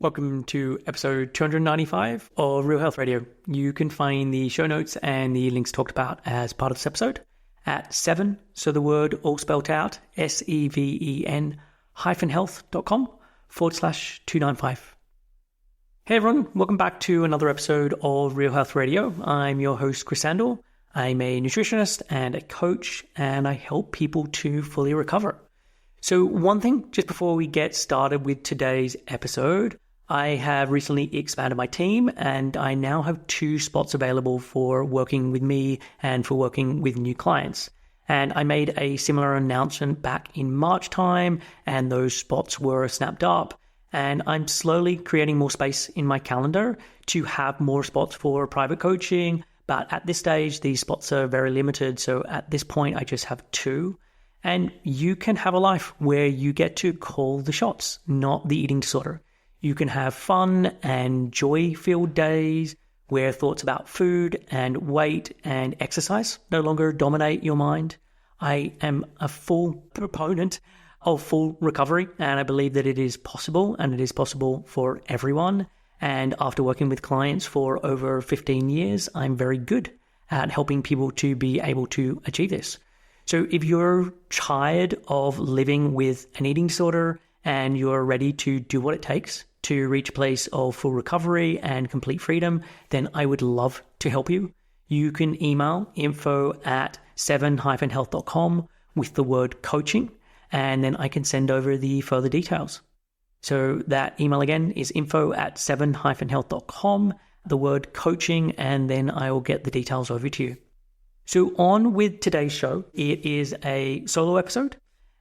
Welcome to episode 295 of Real Health Radio. You can find the show notes and the links talked about as part of this episode at 7, so the word all spelled out, SEVEN -health.com/295. Hey everyone, welcome back to another episode of Real Health Radio. I'm your host, Chris Sandel. I'm a nutritionist and a coach, and I help people to fully recover. So one thing, just before we get started with today's episode, I have recently expanded my team and I now have 2 spots available for working with me and for working with new clients. And I made a similar announcement back in March time, and those spots were snapped up. And I'm slowly creating more space in my calendar to have more spots for private coaching. But at this stage, these spots are very limited. So at this point, I just have 2. And you can have a life where you get to call the shots, not the eating disorder. You can have fun and joy-filled days where thoughts about food and weight and exercise no longer dominate your mind. I am a full proponent of full recovery, and I believe that it is possible, and it is possible for everyone. And after working with clients for over 15 years, I'm very good at helping people to be able to achieve this. So if you're tired of living with an eating disorder and you're ready to do what it takes to reach a place of full recovery and complete freedom, then I would love to help you. You can email info@7-health.com with the word coaching, and then I can send over the further details. So that email again is info@7-health.com, the word coaching, and then I will get the details over to you. So on with today's show, it is a solo episode.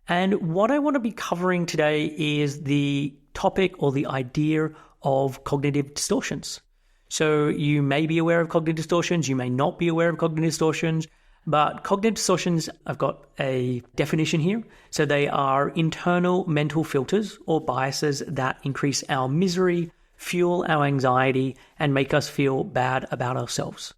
And what I want to be covering today is the topic or the idea of cognitive distortions. So you may be aware of cognitive distortions, you may not be aware of cognitive distortions, but cognitive distortions, I've got a definition here. So they are internal mental filters or biases that increase our misery, fuel our anxiety, and make us feel bad about ourselves.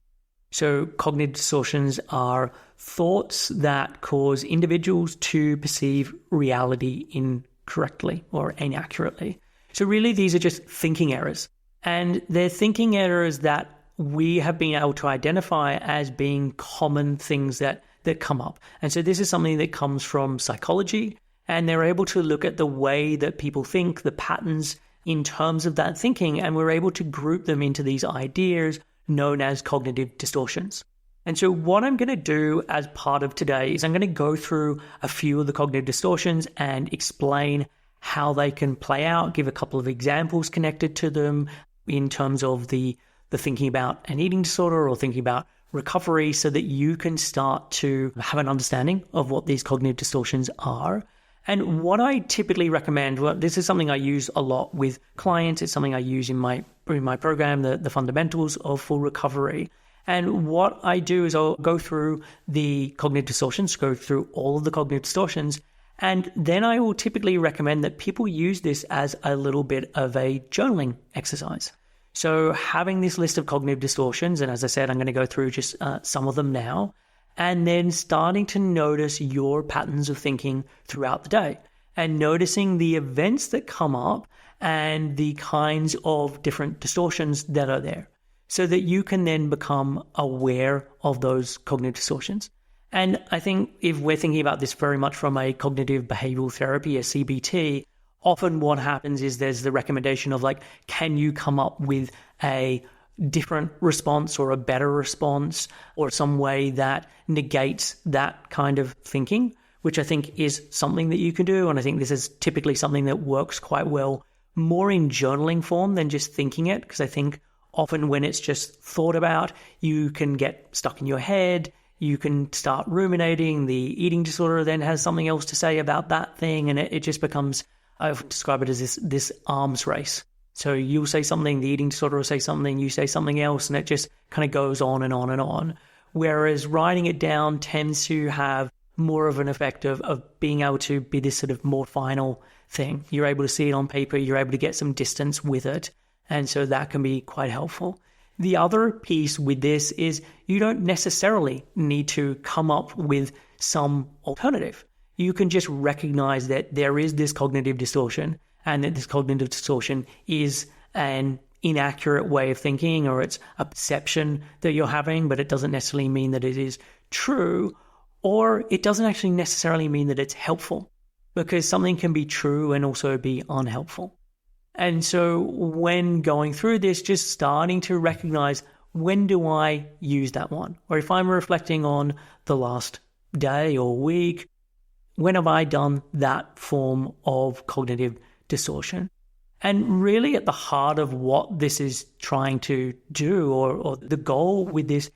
So cognitive distortions are thoughts that cause individuals to perceive reality incorrectly or inaccurately. So really, these are just thinking errors. And they're thinking errors that we have been able to identify as being common things that come up. And so this is something that comes from psychology, and they're able to look at the way that people think, the patterns in terms of that thinking, and we're able to group them into these ideas known as cognitive distortions. And so what I'm going to do as part of today is I'm going to go through a few of the cognitive distortions and explain how they can play out, give a couple of examples connected to them in terms of the thinking about an eating disorder or thinking about recovery, so that you can start to have an understanding of what these cognitive distortions are. And what I typically recommend, well, this is something I use a lot with clients. It's something I use in my program, the fundamentals of full recovery. And what I do is I'll go through the cognitive distortions, go through all of the cognitive distortions, and then I will typically recommend that people use this as a little bit of a journaling exercise. So having this list of cognitive distortions, and as I said, I'm going to go through just some of them now, and then starting to notice your patterns of thinking throughout the day and noticing the events that come up and the kinds of different distortions that are there, so that you can then become aware of those cognitive distortions. And I think if we're thinking about this very much from a cognitive behavioral therapy, a CBT, often what happens is there's the recommendation of like, can you come up with a different response or a better response or some way that negates that kind of thinking, which I think is something that you can do. And I think this is typically something that works quite well more in journaling form than just thinking it, because I think often when it's just thought about, you can get stuck in your head, you can start ruminating, the eating disorder then has something else to say about that thing, and it just becomes, I describe it as this arms race. So you'll say something, the eating disorder will say something, you say something else, and it just kind of goes on and on and on. Whereas writing it down tends to have more of an effect of being able to be this sort of more final thing. You're able to see it on paper, you're able to get some distance with it. And so that can be quite helpful. The other piece with this is you don't necessarily need to come up with some alternative. You can just recognize that there is this cognitive distortion and that this cognitive distortion is an inaccurate way of thinking, or it's a perception that you're having, but it doesn't necessarily mean that it is true, or it doesn't actually necessarily mean that it's helpful, because something can be true and also be unhelpful. And so when going through this, just starting to recognize, when do I use that one? Or if I'm reflecting on the last day or week, when have I done that form of cognitive distortion? And really at the heart of what this is trying to do, or the goal with this,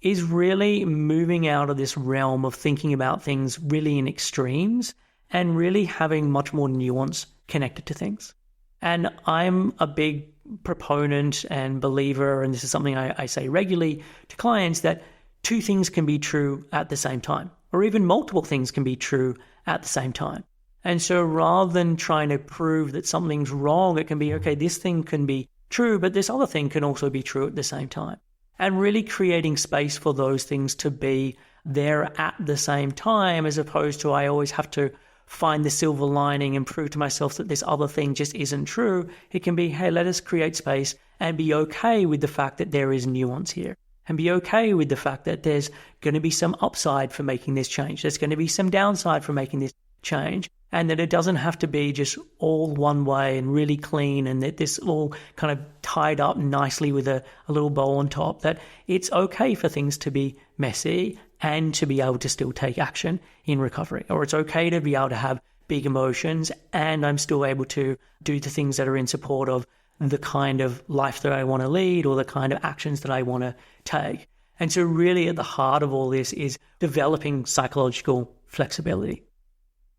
is really moving out of this realm of thinking about things really in extremes and really having much more nuance connected to things. And I'm a big proponent and believer, and this is something I say regularly to clients, that two things can be true at the same time, or even multiple things can be true at the same time. And so rather than trying to prove that something's wrong, it can be, okay, this thing can be true, but this other thing can also be true at the same time. And really creating space for those things to be there at the same time, as opposed to I always have to find the silver lining and prove to myself that this other thing just isn't true. It can be, hey, let us create space and be okay with the fact that there is nuance here, and be okay with the fact that there's going to be some upside for making this change. There's going to be some downside for making this change, and that it doesn't have to be just all one way and really clean, and that this all kind of tied up nicely with a little bow on top, that it's okay for things to be messy and to be able to still take action in recovery. Or it's okay to be able to have big emotions and I'm still able to do the things that are in support of the kind of life that I want to lead, or the kind of actions that I want to take. And so really at the heart of all this is developing psychological flexibility.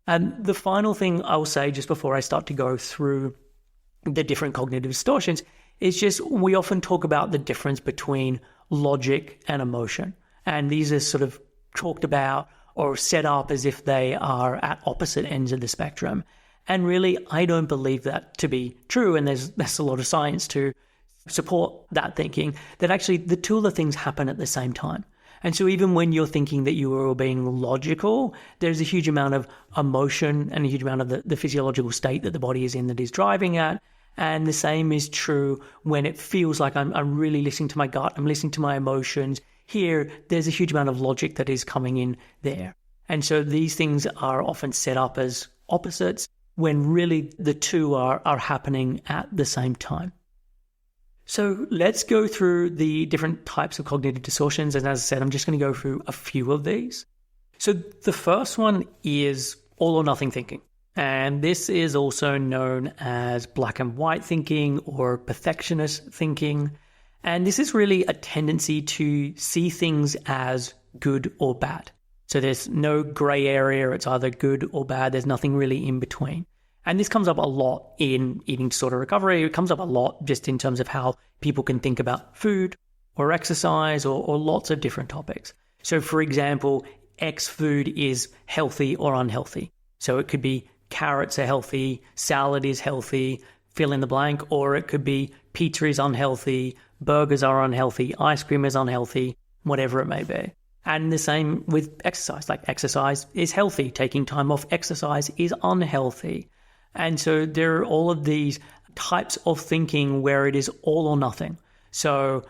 And the final thing I'll say just before I start to go through the different cognitive distortions is just, we often talk about the difference between logic and emotion. And these are sort of talked about or set up as if they are at opposite ends of the spectrum. And really, I don't believe that to be true. And there's a lot of science to support that thinking, that actually the two of the things happen at the same time. And so even when you're thinking that you are being logical, there's a huge amount of emotion and a huge amount of the physiological state that the body is in that is driving at. And the same is true when it feels like I'm really listening to my gut, I'm listening to my emotions. Here, there's a huge amount of logic that is coming in there. And so these things are often set up as opposites when really the two are happening at the same time. So let's go through the different types of cognitive distortions. And as I said, I'm just going to go through a few of these. So the first one is all or nothing thinking. And this is also known as black and white thinking or perfectionist thinking. And this is really a tendency to see things as good or bad. So there's no gray area. It's either good or bad. There's nothing really in between. And this comes up a lot in eating disorder recovery. It comes up a lot just in terms of how people can think about food or exercise or lots of different topics. So for example, X food is healthy or unhealthy. So it could be carrots are healthy, salad is healthy, fill in the blank, or it could be pizza is unhealthy, burgers are unhealthy, ice cream is unhealthy, whatever it may be. And the same with exercise, like exercise is healthy, taking time off exercise is unhealthy. And so there are all of these types of thinking where it is all or nothing. So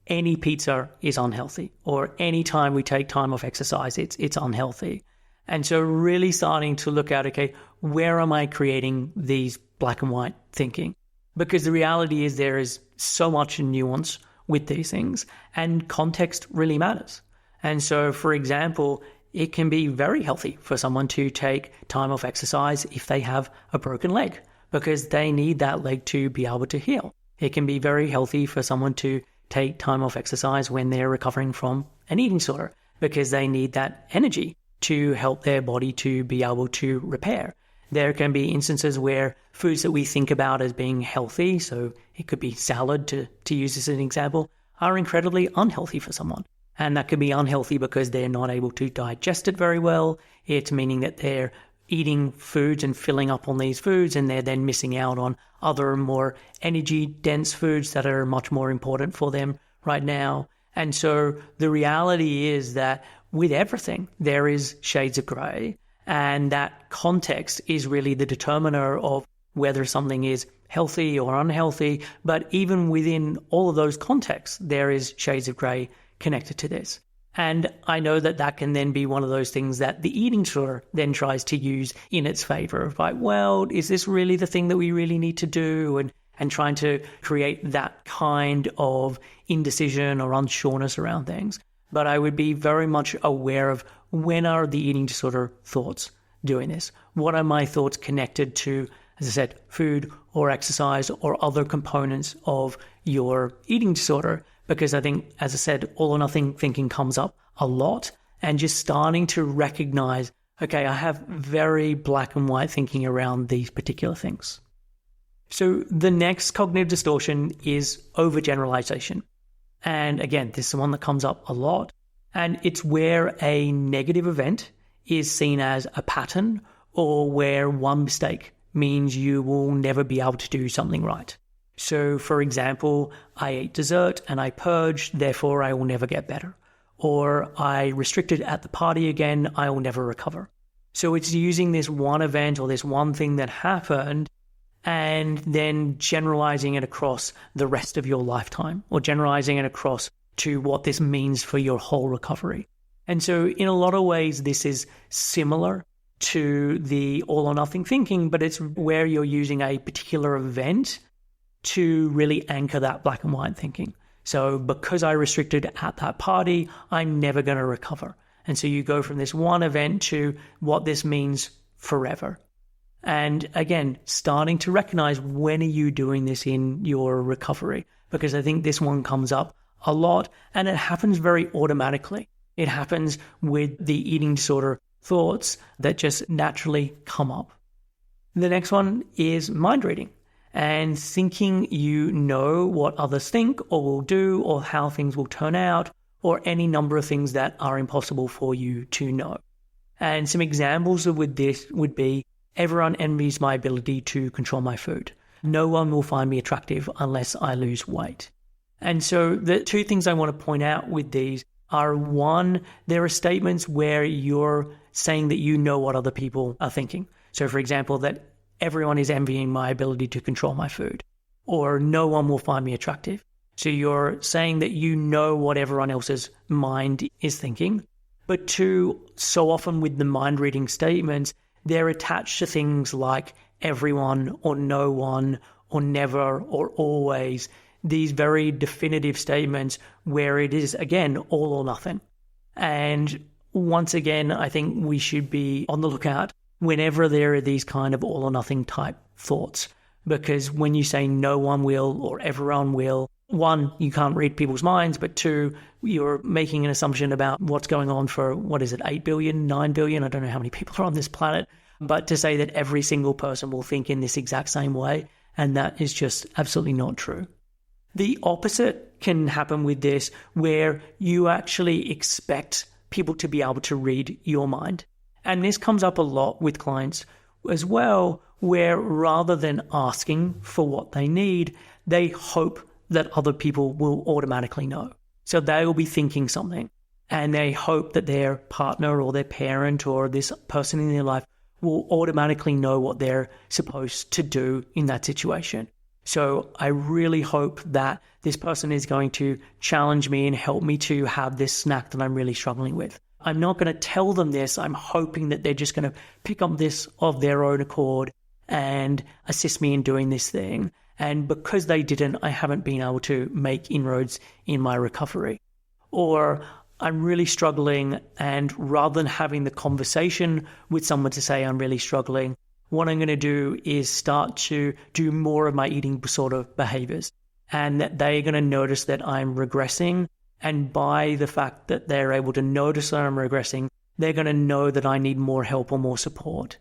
any pizza is unhealthy, or any time we take time off exercise, it's unhealthy. And so really starting to look at, okay, where am I creating these black and white thinking? Because the reality is there is so much nuance with these things, and context really matters. And so, for example, it can be very healthy for someone to take time off exercise if they have a broken leg, because they need that leg to be able to heal. It can be very healthy for someone to take time off exercise when they're recovering from an eating disorder, because they need that energy to help their body to be able to repair. There can be instances where foods that we think about as being healthy, so it could be salad to use this as an example, are incredibly unhealthy for someone. And that could be unhealthy because they're not able to digest it very well. It's meaning that they're eating foods and filling up on these foods, and they're then missing out on other more energy-dense foods that are much more important for them right now. And so the reality is that with everything, there is shades of gray, and that context is really the determiner of whether something is healthy or unhealthy. But even within all of those contexts, there is shades of gray connected to this. And I know that that can then be one of those things that the eating disorder then tries to use in its favor of like, well, is this really the thing that we really need to do? And trying to create that kind of indecision or unsureness around things. But I would be very much aware of when are the eating disorder thoughts doing this? What are my thoughts connected to, as I said, food or exercise or other components of your eating disorder? Because I think, as I said, all or nothing thinking comes up a lot, and just starting to recognize, okay, I have very black and white thinking around these particular things. So the next cognitive distortion is overgeneralization. And again, this is the one that comes up a lot. And it's where a negative event is seen as a pattern, or where one mistake means you will never be able to do something right. So for example, I ate dessert and I purged, therefore I will never get better. Or I restricted at the party again, I will never recover. So it's using this one event or this one thing that happened and then generalizing it across the rest of your lifetime, or generalizing it across to what this means for your whole recovery. And so in a lot of ways, this is similar to the all or nothing thinking, but it's where you're using a particular event to really anchor that black and white thinking. So because I restricted at that party, I'm never going to recover. And so you go from this one event to what this means forever. And again, starting to recognize, when are you doing this in your recovery? Because I think this one comes up a lot, and it happens very automatically. It happens with the eating disorder thoughts that just naturally come up. The next one is mind reading, and thinking you know what others think or will do, or how things will turn out, or any number of things that are impossible for you to know. And some examples with this would be, everyone envies my ability to control my food. No one will find me attractive unless I lose weight. And so the two things I want to point out with these are, one, there are statements where you're saying that you know what other people are thinking. So for example, that everyone is envying my ability to control my food, or no one will find me attractive. So you're saying that you know what everyone else's mind is thinking. But two, so often with the mind reading statements, they're attached to things like everyone or no one or never or always, these very definitive statements where it is, again, all or nothing. And once again, I think we should be on the lookout whenever there are these kind of all or nothing type thoughts. Because when you say no one will or everyone will, one, you can't read people's minds, but two, you're making an assumption about what's going on for, 8 billion, 9 billion? I don't know how many people are on this planet, but to say that every single person will think in this exact same way, and that is just absolutely not true. The opposite can happen with this, where you actually expect people to be able to read your mind. And this comes up a lot with clients as well, where rather than asking for what they need, they hope that other people will automatically know. So they will be thinking something, and they hope that their partner or their parent or this person in their life will automatically know what they're supposed to do in that situation. So I really hope that this person is going to challenge me and help me to have this snack that I'm really struggling with. I'm not going to tell them this. I'm hoping that they're just going to pick up this of their own accord and assist me in doing this thing. And because they didn't, I haven't been able to make inroads in my recovery. Or I'm really struggling, and rather than having the conversation with someone to say I'm really struggling, what I'm going to do is start to do more of my eating disorder behaviors, and that they're going to notice that I'm regressing. And by the fact that they're able to notice that I'm regressing, they're going to know that I need more help or more support.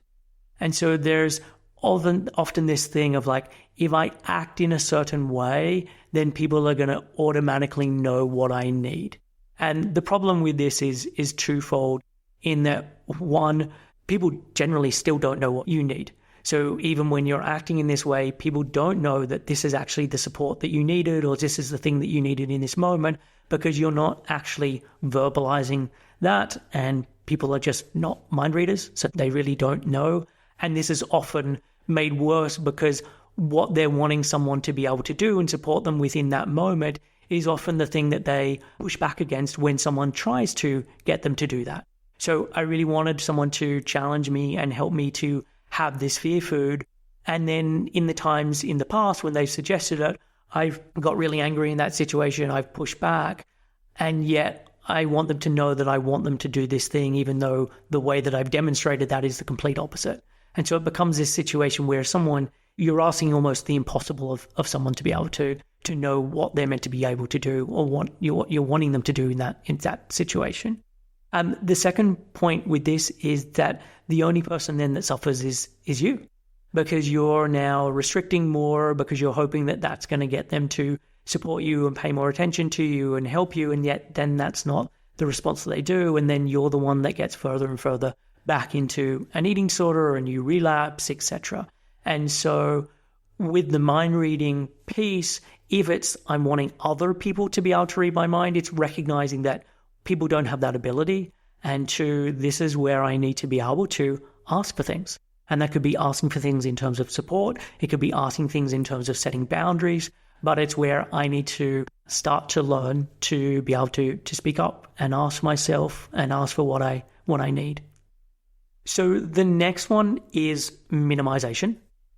And so there's often this thing of like, if I act in a certain way, then people are going to automatically know what I need. And the problem with this is twofold, in that, one, people generally still don't know what you need. So even when you're acting in this way, people don't know that this is actually the support that you needed, or this is the thing that you needed in this moment, because you're not actually verbalizing that, and people are just not mind readers, so they really don't know. And this is often made worse because what they're wanting someone to be able to do and support them within that moment is often the thing that they push back against when someone tries to get them to do that. So I really wanted someone to challenge me and help me to have this fear food. And then in the times in the past when they suggested it, I've got really angry in that situation. I've pushed back. And yet I want them to know that I want them to do this thing, even though the way that I've demonstrated that is the complete opposite. And so it becomes this situation where you're asking almost the impossible of someone to be able to know what they're meant to be able to do or what you're wanting them to do in that situation. The second point with this is that the only person then that suffers is you, because you're now restricting more, because you're hoping that that's going to get them to support you and pay more attention to you and help you, and yet then that's not the response that they do, and then you're the one that gets further and further back into an eating disorder, or a new relapse, etc. And so with the mind reading piece, if I'm wanting other people to be able to read my mind, it's recognizing that people don't have that ability. And two, this is where I need to be able to ask for things. And that could be asking for things in terms of support. It could be asking things in terms of setting boundaries. But it's where I need to start to learn to be able to speak up and ask myself and ask for what I need. So the next one is minimization.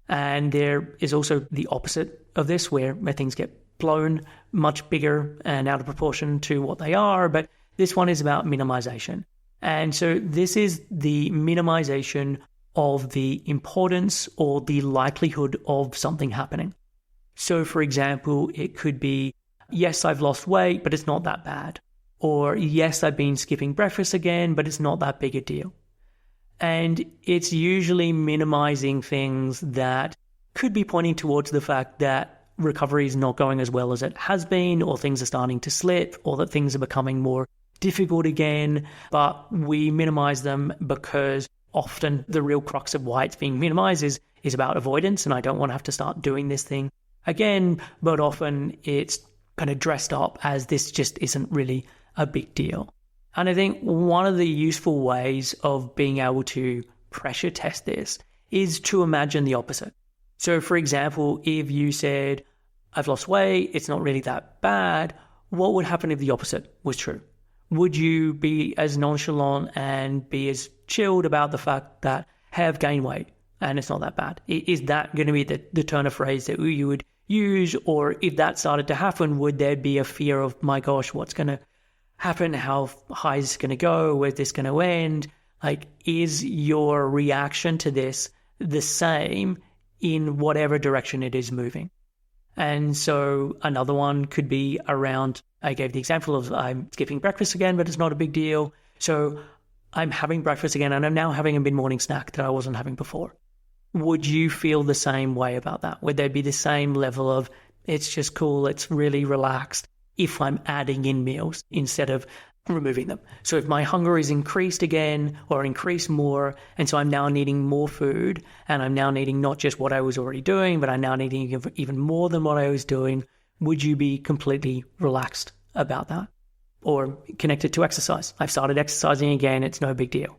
And there is also the opposite of this, where things get blown much bigger and out of proportion to what they are. But this one is about minimization. And so this is the minimization of the importance or the likelihood of something happening. So for example, it could be, yes, I've lost weight, but it's not that bad. Or yes, I've been skipping breakfast again, but it's not that big a deal. And it's usually minimizing things that could be pointing towards the fact that recovery is not going as well as it has been, or things are starting to slip, or that things are becoming more difficult again. But we minimize them because often the real crux of why it's being minimized is about avoidance, and I don't want to have to start doing this thing again. But often it's kind of dressed up as this just isn't really a big deal. And I think one of the useful ways of being able to pressure test this is to imagine the opposite. So for example, if you said, I've lost weight, it's not really that bad, what would happen if the opposite was true? Would you be as nonchalant and be as chilled about the fact that, hey, I've gained weight and it's not that bad? Is that going to be the turn of phrase that you would use? Or if that started to happen, would there be a fear of, my gosh, what's going to happen? How high is this going to go? Where's this going to end? Like, is your reaction to this the same in whatever direction it is moving? And so another one could be around, I gave the example of I'm skipping breakfast again, but it's not a big deal. So I'm having breakfast again, and I'm now having a mid-morning snack that I wasn't having before. Would you feel the same way about that? Would there be the same level of, it's just cool, it's really relaxed, if I'm adding in meals instead of removing them? So if my hunger is increased again or increased more, and so I'm now needing more food, and I'm now needing not just what I was already doing, but I'm now needing even more than what I was doing, would you be completely relaxed about that? Or connected to exercise. I've started exercising again, it's no big deal.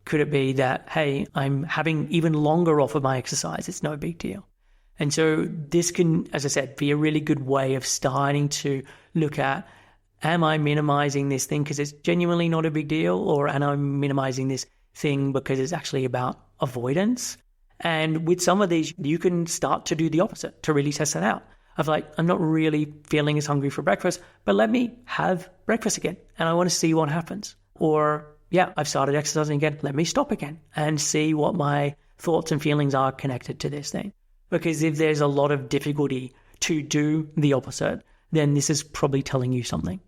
Could it be that, hey, I'm having even longer off of my exercise, it's no big deal? And so this can, as I said, be a really good way of starting to look at, am I minimizing this thing because it's genuinely not a big deal, or am I minimizing this thing because it's actually about avoidance? And with some of these, you can start to do the opposite, to really test that out. Of like, I'm not really feeling as hungry for breakfast, but let me have breakfast again, and I want to see what happens. Or, yeah, I've started exercising again, let me stop again and see what my thoughts and feelings are connected to this thing. Because if there's a lot of difficulty to do the opposite, then this is probably telling you something.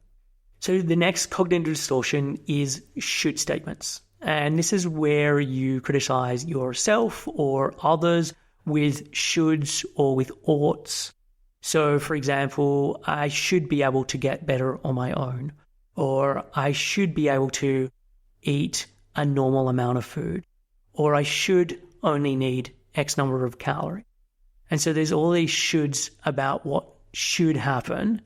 So the next cognitive distortion is should statements. And this is where you criticize yourself or others with shoulds or with oughts. So for example, I should be able to get better on my own, or I should be able to eat a normal amount of food, or I should only need X number of calories. And so there's all these shoulds about what should happen.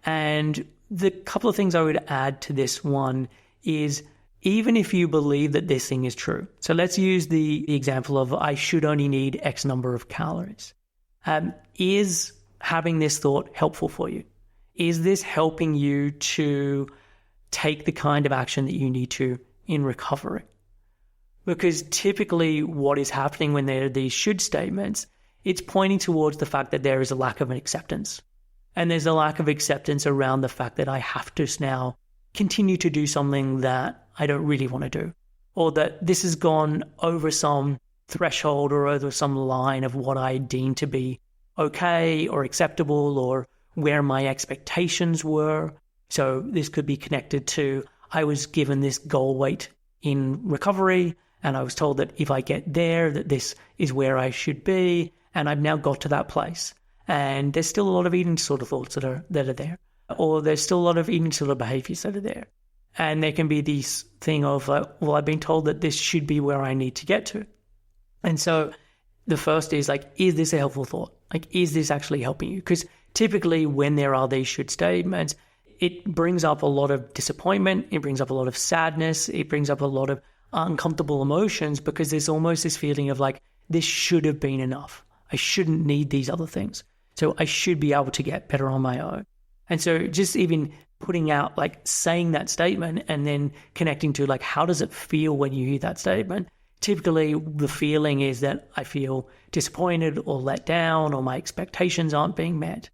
And the couple of things I would add to this one is, even if you believe that this thing is true. So let's use the example of I should only need X number of calories. Is having this thought helpful for you? Is this helping you to take the kind of action that you need to in recovery? Because typically what is happening when there are these should statements, it's pointing towards the fact that there is a lack of an acceptance. And there's a lack of acceptance around the fact that I have to now continue to do something that I don't really want to do, or that this has gone over some threshold or over some line of what I deem to be okay or acceptable, or where my expectations were. So this could be connected to, I was given this goal weight in recovery, and I was told that if I get there, that this is where I should be, and I've now got to that place. And there's still a lot of eating disorder thoughts that are there, or there's still a lot of eating disorder behaviors that are there. And there can be this thing of, well, I've been told that this should be where I need to get to. And so the first is like, is this a helpful thought? Like, is this actually helping you? Because typically when there are these should statements, it brings up a lot of disappointment. It brings up a lot of sadness. It brings up a lot of uncomfortable emotions, because there's almost this feeling of like, this should have been enough. I shouldn't need these other things. So I should be able to get better on my own. And so just even putting out, like saying that statement and then connecting to like, how does it feel when you hear that statement? Typically the feeling is that I feel disappointed or let down, or my expectations aren't being met.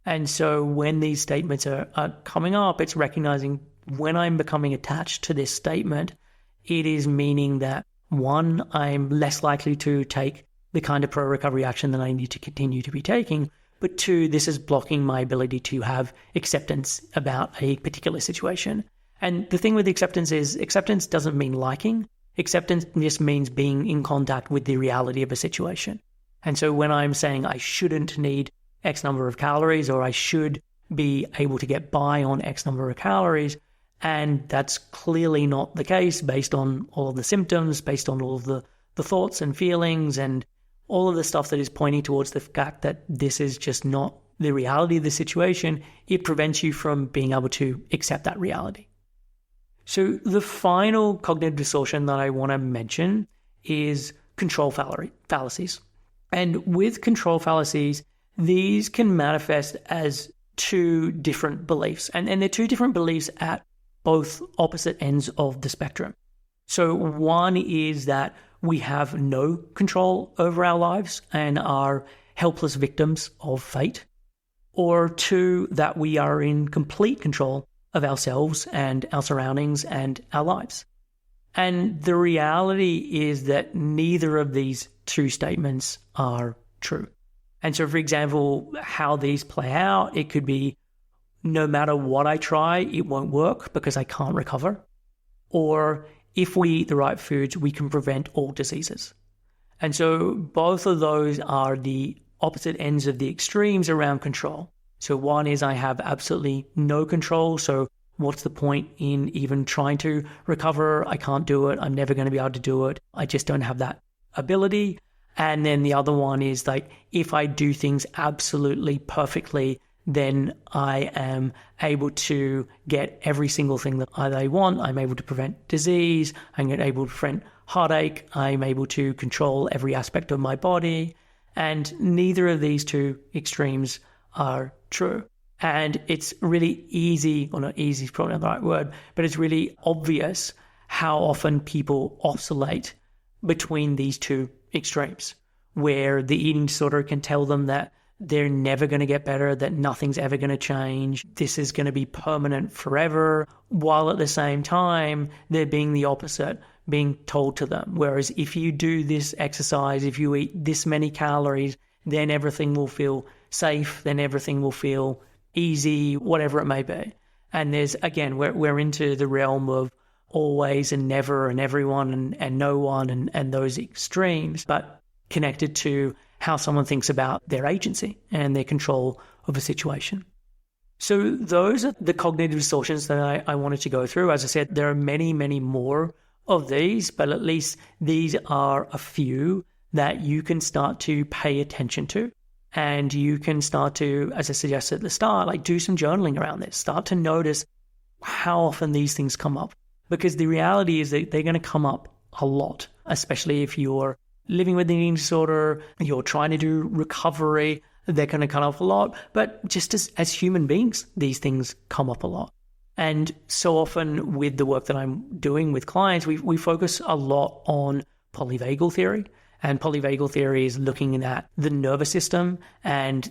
And so when these statements are coming up, it's recognizing when I'm becoming attached to this statement, it is meaning that, one, I'm less likely to take the kind of pro-recovery action that I need to continue to be taking, but two, this is blocking my ability to have acceptance about a particular situation. And the thing with acceptance is, acceptance doesn't mean liking. Acceptance just means being in contact with the reality of a situation. And so when I'm saying I shouldn't need X number of calories, or I should be able to get by on X number of calories, and that's clearly not the case based on all of the symptoms, based on all of the thoughts and feelings and all of the stuff that is pointing towards the fact that this is just not the reality of the situation, it prevents you from being able to accept that reality. So the final cognitive distortion that I want to mention is control fallacies. And with control fallacies, these can manifest as two different beliefs. And they're two different beliefs at both opposite ends of the spectrum. So one is that we have no control over our lives and are helpless victims of fate. Or two, that we are in complete control of ourselves and our surroundings and our lives. And the reality is that neither of these two statements are true. And so, for example, how these play out, it could be no matter what I try, it won't work because I can't recover. Or if we eat the right foods, we can prevent all diseases. And so both of those are the opposite ends of the extremes around control. So one is I have absolutely no control. So what's the point in even trying to recover? I can't do it. I'm never going to be able to do it. I just don't have that ability. And then the other one is like, if I do things absolutely perfectly, then I am able to get every single thing that I want. I'm able to prevent disease. I'm able to prevent heartache. I'm able to control every aspect of my body. And neither of these two extremes are true. And it's really easy, or not easy is probably not the right word, but it's really obvious how often people oscillate between these two extremes, where the eating disorder can tell them that they're never going to get better, that nothing's ever going to change, this is going to be permanent forever, while at the same time, they're being the opposite, being told to them. Whereas if you do this exercise, if you eat this many calories, then everything will feel safe, then everything will feel easy, whatever it may be. And there's, again, we're into the realm of always and never and everyone and no one and those extremes, but connected to how someone thinks about their agency and their control of a situation. So those are the cognitive distortions that I wanted to go through. As I said, there are many, many more of these, but at least these are a few that you can start to pay attention to. And you can start to, as I suggested at the start, like do some journaling around this. Start to notice how often these things come up. Because the reality is that they're going to come up a lot, especially if you're living with an eating disorder, you're trying to do recovery, they're going to come up a lot. But just as human beings, these things come up a lot. And so often with the work that I'm doing with clients, we focus a lot on polyvagal theory. And polyvagal theory is looking at the nervous system and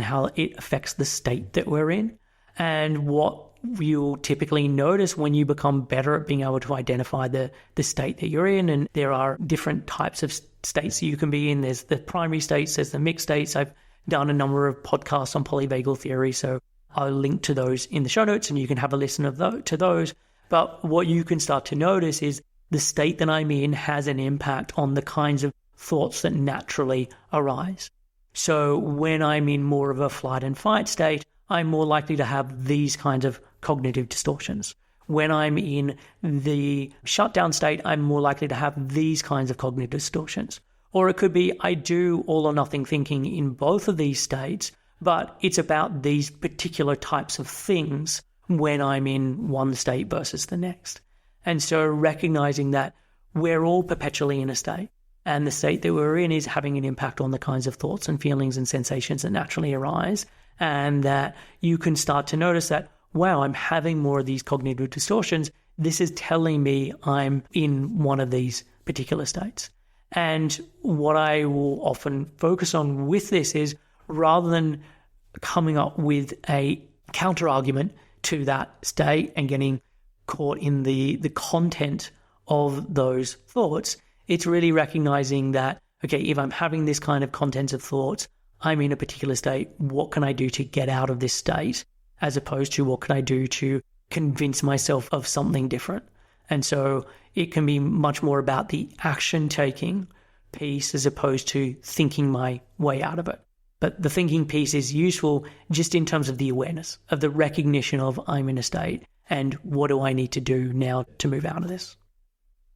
how it affects the state that we're in. And what you'll typically notice when you become better at being able to identify the state that you're in, and there are different types of states that you can be in. There's the primary states, there's the mixed states. I've done a number of podcasts on polyvagal theory, so I'll link to those in the show notes and you can have a listen to those. But what you can start to notice is the state that I'm in has an impact on the kinds of thoughts that naturally arise. So when I'm in more of a flight and fight state, I'm more likely to have these kinds of cognitive distortions. When I'm in the shutdown state, I'm more likely to have these kinds of cognitive distortions. Or it could be I do all or nothing thinking in both of these states, but it's about these particular types of things when I'm in one state versus the next. And so recognizing that we're all perpetually in a state, and the state that we're in is having an impact on the kinds of thoughts and feelings and sensations that naturally arise, and that you can start to notice that, wow, I'm having more of these cognitive distortions. This is telling me I'm in one of these particular states. And what I will often focus on with this is, rather than coming up with a counter argument to that state and getting caught in the content of those thoughts, it's really recognizing that, okay, if I'm having this kind of content of thoughts, I'm in a particular state, what can I do to get out of this state, as opposed to what can I do to convince myself of something different. And so it can be much more about the action taking piece as opposed to thinking my way out of it. But the thinking piece is useful just in terms of the awareness, of the recognition of I'm in a state and what do I need to do now to move out of this.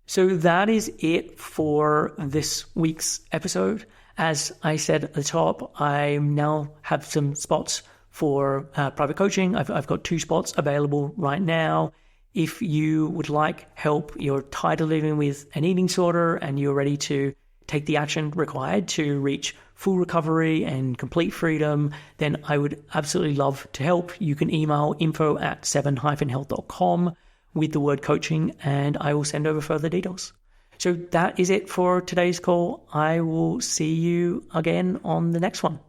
So that is it for this week's episode. As I said at the top, I now have some spots for private coaching. I've got 2 spots available right now. If you would like help, you're tired of living with an eating disorder and you're ready to take the action required to reach full recovery and complete freedom, then I would absolutely love to help. You can email info@7-health.com with the word coaching, and I will send over further details. So that is it for today's call. I will see you again on the next one.